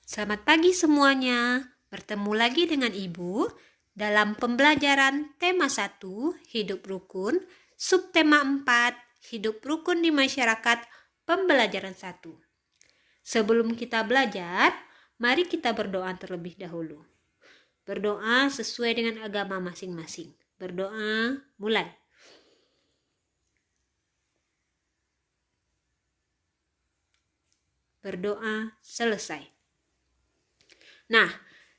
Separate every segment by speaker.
Speaker 1: Selamat pagi semuanya. Bertemu lagi dengan Ibu dalam pembelajaran tema 1, Hidup Rukun, subtema 4, Hidup Rukun di Masyarakat, pembelajaran 1. Sebelum kita belajar, mari kita berdoa terlebih dahulu. Berdoa sesuai dengan agama masing-masing. Berdoa, mulai. Berdoa, selesai. Nah,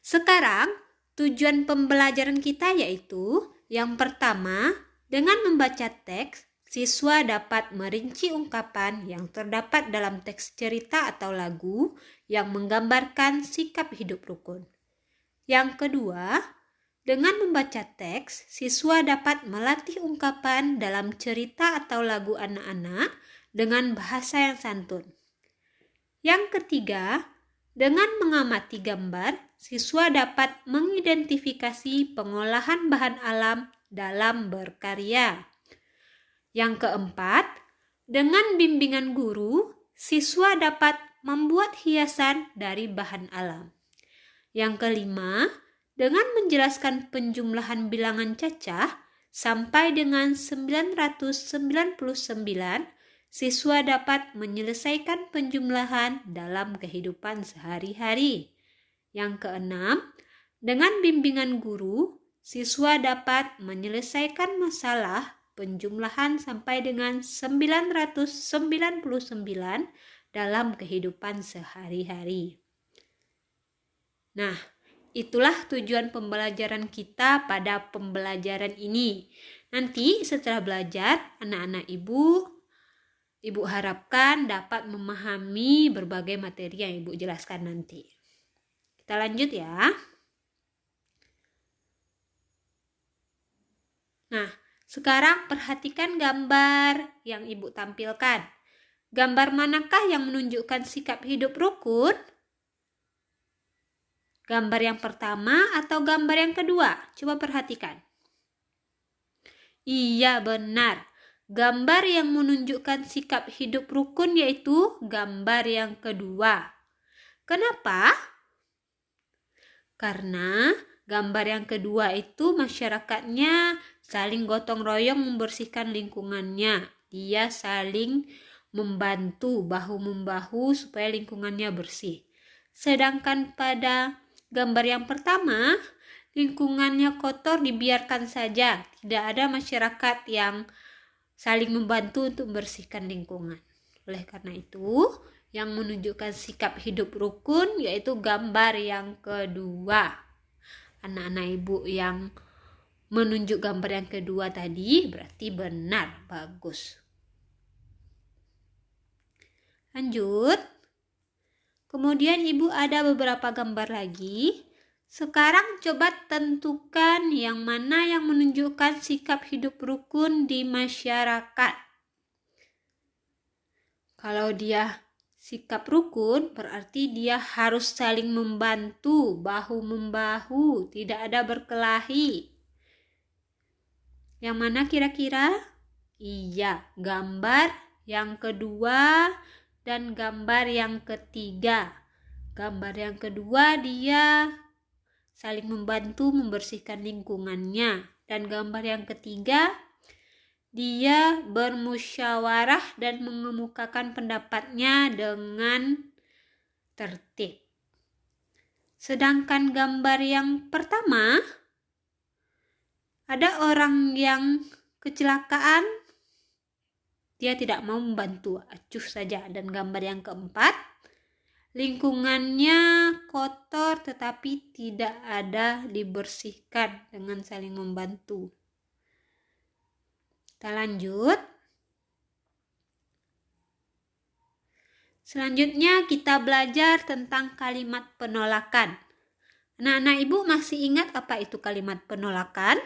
Speaker 1: sekarang tujuan pembelajaran kita yaitu yang pertama, dengan membaca teks, siswa dapat merinci ungkapan yang terdapat dalam teks cerita atau lagu yang menggambarkan sikap hidup rukun. Yang kedua, dengan membaca teks, siswa dapat melatih ungkapan dalam cerita atau lagu anak-anak dengan bahasa yang santun. Yang ketiga, dengan mengamati gambar, siswa dapat mengidentifikasi pengolahan bahan alam dalam berkarya. Yang keempat, dengan bimbingan guru, siswa dapat membuat hiasan dari bahan alam. Yang kelima, dengan menjelaskan penjumlahan bilangan cacah sampai dengan 999, siswa dapat menyelesaikan penjumlahan dalam kehidupan sehari-hari. Yang keenam, dengan bimbingan guru, siswa dapat menyelesaikan masalah penjumlahan sampai dengan 999 dalam kehidupan sehari-hari. Nah, itulah tujuan pembelajaran kita pada pembelajaran ini. Nanti setelah belajar, anak-anak Ibu harapkan dapat memahami berbagai materi yang Ibu jelaskan nanti. Kita lanjut ya. Nah, sekarang perhatikan gambar yang Ibu tampilkan. Gambar manakah yang menunjukkan sikap hidup rukun? Gambar yang pertama atau gambar yang kedua? Coba perhatikan. Iya, benar. Gambar yang menunjukkan sikap hidup rukun yaitu gambar yang kedua. Kenapa? Karena gambar yang kedua itu masyarakatnya saling gotong royong membersihkan lingkungannya. Dia saling membantu bahu-membahu supaya lingkungannya bersih. Sedangkan pada gambar yang pertama, lingkungannya kotor dibiarkan saja. Tidak ada masyarakat yang saling membantu untuk membersihkan lingkungan. Oleh karena itu, yang menunjukkan sikap hidup rukun yaitu gambar yang kedua. Anak-anak Ibu yang menunjuk gambar yang kedua tadi berarti benar, bagus. Lanjut. Kemudian Ibu ada beberapa gambar lagi. Sekarang coba tentukan yang mana yang menunjukkan sikap hidup rukun di masyarakat. Kalau dia sikap rukun berarti dia harus saling membantu, bahu-membahu, tidak ada berkelahi. Yang mana kira-kira? Iya, gambar yang kedua dan gambar yang ketiga. Gambar yang kedua dia saling membantu membersihkan lingkungannya. Dan gambar yang ketiga, dia bermusyawarah dan mengemukakan pendapatnya dengan tertib. Sedangkan gambar yang pertama, ada orang yang kecelakaan, dia tidak mau membantu, acuh saja. Dan gambar yang keempat, lingkungannya kotor tetapi tidak ada dibersihkan dengan saling membantu. Kita lanjut. Selanjutnya kita belajar tentang kalimat penolakan. Anak-anak Ibu masih ingat apa itu kalimat penolakan?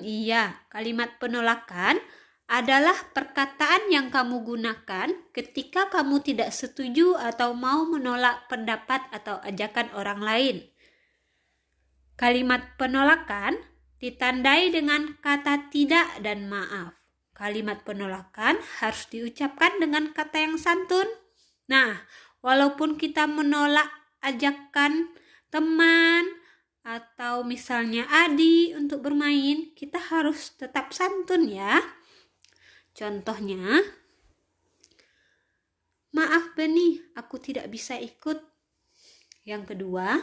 Speaker 1: Iya, kalimat penolakan adalah perkataan yang kamu gunakan ketika kamu tidak setuju atau mau menolak pendapat atau ajakan orang lain. Kalimat penolakan ditandai dengan kata tidak dan maaf. Kalimat penolakan harus diucapkan dengan kata yang santun. Nah, Walaupun kita menolak ajakan teman atau misalnya adik untuk bermain, kita harus tetap santun ya. Contohnya, maaf Beni, aku tidak bisa ikut. Yang kedua,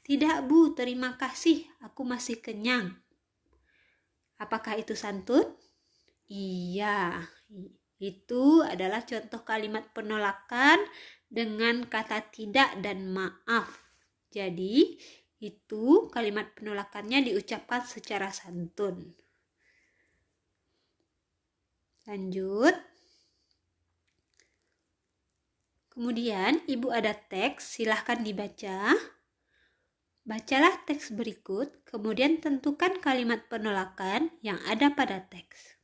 Speaker 1: tidak Bu, terima kasih, aku masih kenyang. Apakah itu santun? Iya, itu adalah contoh kalimat penolakan dengan kata tidak dan maaf. Jadi, itu kalimat penolakannya diucapkan secara santun. Lanjut. Kemudian, Ibu ada teks, silahkan dibaca. Bacalah teks berikut, kemudian tentukan kalimat penolakan yang ada pada teks.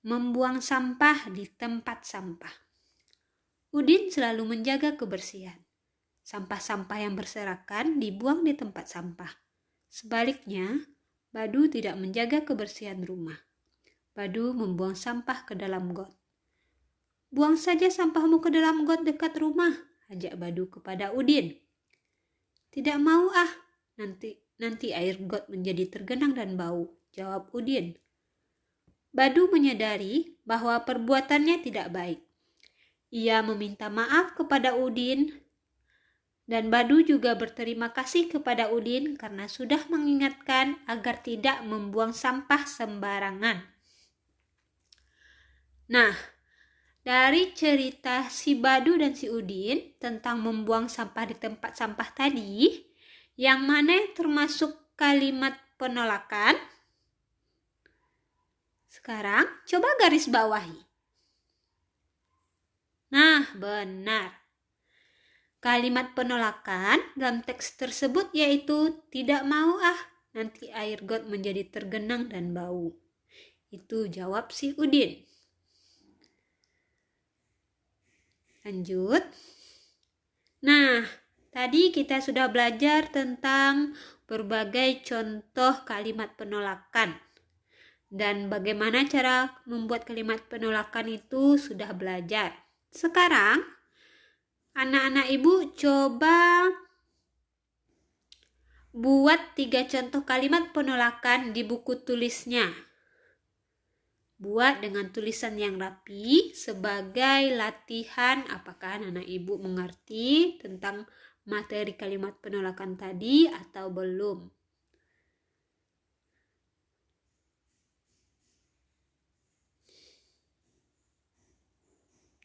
Speaker 1: Membuang sampah di tempat sampah. Udin selalu menjaga kebersihan. Sampah-sampah yang berserakan dibuang di tempat sampah. Sebaliknya, Badu tidak menjaga kebersihan rumah. Badu membuang sampah ke dalam got. Buang saja sampahmu ke dalam got dekat rumah, ajak Badu kepada Udin. Tidak mau nanti air got menjadi tergenang dan bau, jawab Udin. Badu menyadari bahwa perbuatannya tidak baik. Ia meminta maaf kepada Udin. Dan Badu juga berterima kasih kepada Udin karena sudah mengingatkan agar tidak membuang sampah sembarangan. Nah, dari cerita si Badu dan si Udin tentang membuang sampah di tempat sampah tadi, yang mana yang termasuk kalimat penolakan? Sekarang coba garis bawahi. Nah, benar. Kalimat penolakan dalam teks tersebut yaitu tidak mau nanti air got menjadi tergenang dan bau. Itu jawab si Udin. Lanjut. Nah, tadi kita sudah belajar tentang berbagai contoh kalimat penolakan. Dan bagaimana cara membuat kalimat penolakan itu sudah belajar. Sekarang, anak-anak Ibu coba buat 3 contoh kalimat penolakan di buku tulisnya. Buat dengan tulisan yang rapi sebagai latihan apakah anak-anak Ibu mengerti tentang materi kalimat penolakan tadi atau belum.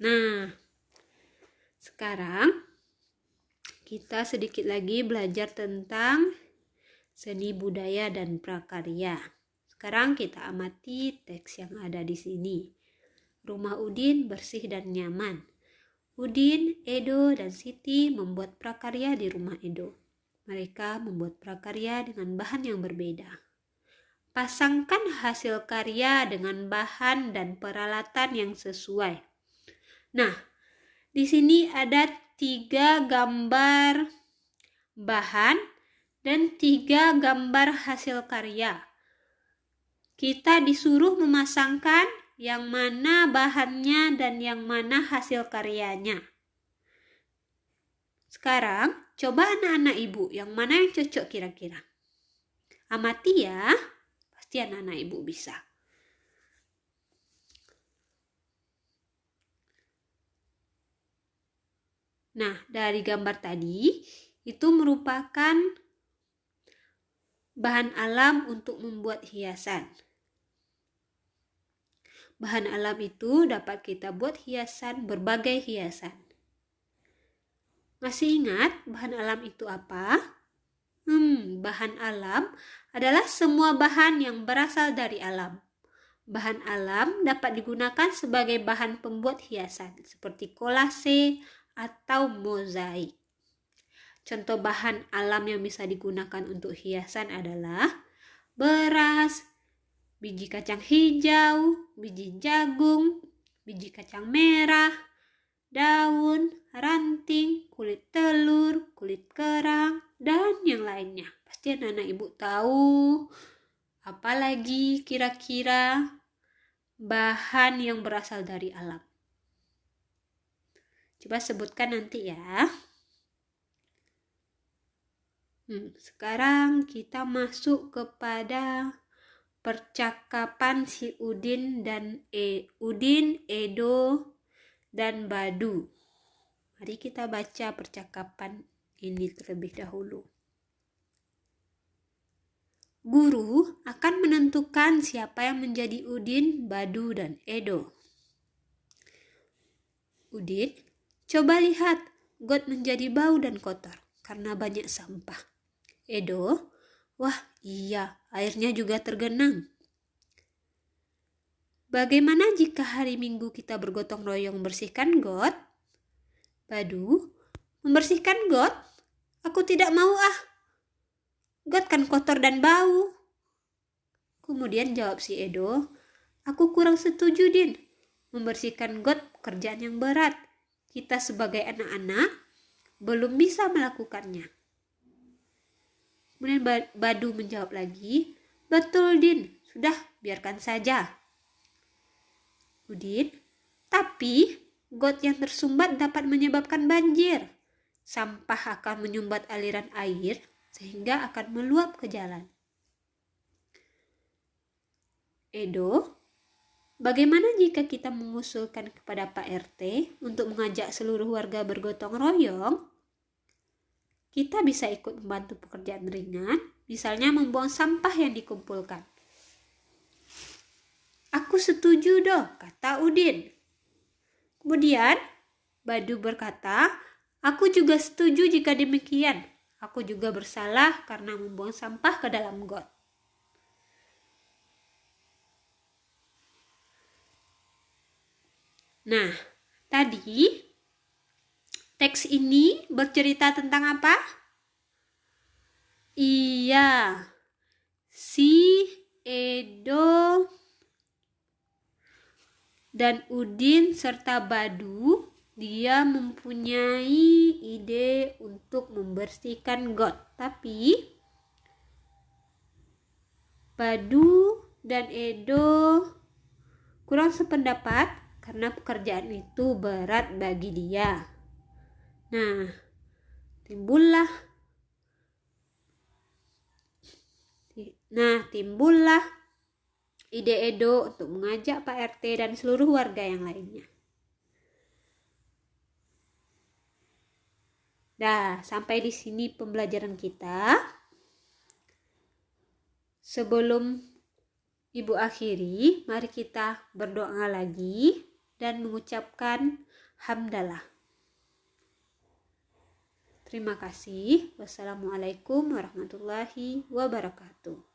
Speaker 1: Nah, sekarang kita sedikit lagi belajar tentang seni budaya dan prakarya. Sekarang kita amati teks yang ada di sini. Rumah Udin bersih dan nyaman. Udin, Edo, dan Siti membuat prakarya di rumah Edo. Mereka membuat prakarya dengan bahan yang berbeda. Pasangkan hasil karya dengan bahan dan peralatan yang sesuai. Nah, di sini ada 3 gambar bahan dan 3 gambar hasil karya. Kita disuruh memasangkan yang mana bahannya dan yang mana hasil karyanya. Sekarang, coba anak-anak Ibu, yang mana yang cocok kira-kira? Amati ya, pasti anak-anak Ibu bisa. Nah, dari gambar tadi, itu merupakan bahan alam untuk membuat hiasan. Bahan alam itu dapat kita buat hiasan, berbagai hiasan. Masih ingat bahan alam itu apa? Bahan alam adalah semua bahan yang berasal dari alam. Bahan alam dapat digunakan sebagai bahan pembuat hiasan, seperti kolase atau mozaik. Contoh bahan alam yang bisa digunakan untuk hiasan adalah beras, biji kacang hijau, biji jagung, biji kacang merah, daun, ranting, kulit telur, kulit kerang, dan yang lainnya. Pasti anak-anak Ibu tahu. Apalagi kira-kira bahan yang berasal dari alam. Coba sebutkan nanti ya. Sekarang kita masuk kepada percakapan si Udin, Edo, dan Badu. Mari kita baca percakapan ini terlebih dahulu. Guru akan menentukan siapa yang menjadi Udin, Badu, dan Edo. Udin, coba lihat, got menjadi bau dan kotor karena banyak sampah. Edo, wah iya, airnya juga tergenang. Bagaimana jika hari Minggu kita bergotong royong membersihkan got? Badu, membersihkan got? Aku tidak mau ah. Got kan kotor dan bau. Kemudian jawab si Edo, aku kurang setuju Din. Membersihkan got pekerjaan yang berat. Kita sebagai anak-anak belum bisa melakukannya. Kemudian Badu menjawab lagi, betul Din, sudah biarkan saja. Udin, tapi got yang tersumbat dapat menyebabkan banjir. Sampah akan menyumbat aliran air sehingga akan meluap ke jalan. Edo, bagaimana jika kita mengusulkan kepada Pak RT untuk mengajak seluruh warga bergotong royong? Kita bisa ikut membantu pekerjaan ringan, misalnya membuang sampah yang dikumpulkan. Aku setuju doh, kata Udin. Kemudian Badu berkata, aku juga setuju jika demikian. Aku juga bersalah karena membuang sampah ke dalam got. Nah, tadi teks ini bercerita tentang apa? Iya, si Edo dan Udin serta Badu, dia mempunyai ide untuk membersihkan got. Tapi Badu dan Edo kurang sependapat karena pekerjaan itu berat bagi dia. Nah, timbullah ide Edo untuk mengajak Pak RT dan seluruh warga yang lainnya. Dah, sampai di sini pembelajaran kita. Sebelum Ibu akhiri, mari kita berdoa lagi dan mengucapkan hamdalah. Terima kasih. Wassalamualaikum warahmatullahi wabarakatuh.